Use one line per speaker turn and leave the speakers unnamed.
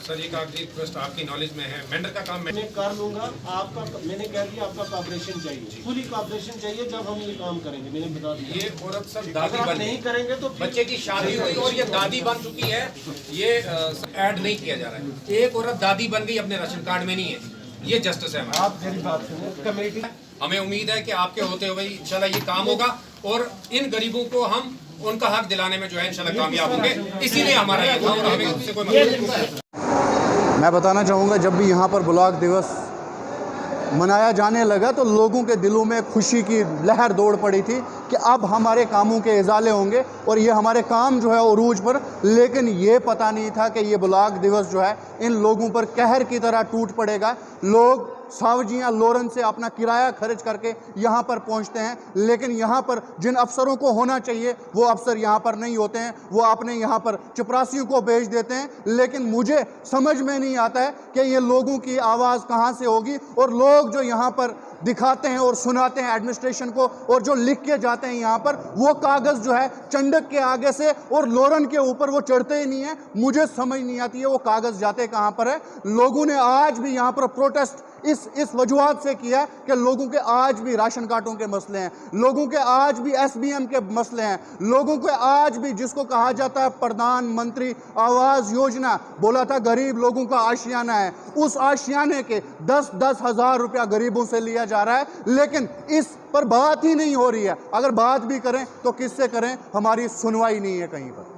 Sir ये कागजी request आपकी नॉलेज में है, मेंढर का काम
मैं कर लूंगा। आपका मैंने कह दिया आपका कॉपरेशन चाहिए, फुली कॉपरेशन चाहिए जब हम ये काम करेंगे। मैंने बता दिया
ये औरत सब दादी
अगर
बन
नहीं करेंगे तो
बच्चे की शादी हुई और ये दादी बन चुकी है, ये ऐड नहीं किया जा रहा है। एक औरत दादी बन गई अपने राशन कार्ड में नहीं है, ये जस्टिस है हमारा।
आप मेरी बात सुनो। कमेटी
हमें उम्मीद है कि आपके होते हुए इंशाल्लाह ये काम होगा और इन गरीबों को हम उनका हक दिलाने में जो है इंशाल्लाह कामयाब होंगे। इसीलिए हमारा ये था और हमें उससे कोई मतलब नहीं।
मैं बताना चाहूँगा, जब भी यहाँ पर ब्लॉक दिवस मनाया जाने लगा तो लोगों के दिलों में खुशी की लहर दौड़ पड़ी थी कि अब हमारे कामों के इजाले होंगे और ये हमारे काम जो है उरूज पर। लेकिन ये पता नहीं था कि ये ब्लॉक दिवस जो है इन लोगों पर कहर की तरह टूट पड़ेगा। लोग सावजियाँ लॉरेंस से अपना किराया खर्च करके यहाँ पर पहुँचते हैं, लेकिन यहाँ पर जिन अफसरों को होना चाहिए वो अफसर यहाँ पर नहीं होते हैं। वो अपने यहाँ पर चपरासियों को भेज देते हैं। लेकिन मुझे समझ में नहीं आता है कि ये लोगों की आवाज़ कहाँ से होगी और लोग जो यहाँ पर दिखाते हैं और सुनाते हैं एडमिनिस्ट्रेशन को और जो लिख के जाते हैं यहाँ पर, वो कागज़ जो है चंडक के आगे से और लोरन के ऊपर वो चढ़ते ही नहीं है। मुझे समझ नहीं आती है वो कागज़ जाते कहाँ पर है। लोगों ने आज भी यहाँ पर प्रोटेस्ट इस वजूहत से किया कि लोगों के आज भी राशन कार्डों के मसले हैं, लोगों के आज भी SBM के मसले हैं, लोगों के आज भी जिसको कहा जाता है प्रधानमंत्री आवास योजना, बोला था गरीब लोगों का आशियाना है, उस आशियाने के 10-10 हज़ार रुपया गरीबों से लिया जा रहा है। लेकिन इस पर बात ही नहीं हो रही है। अगर बात भी करें तो किससे करें, हमारी सुनवाई नहीं है कहीं पर।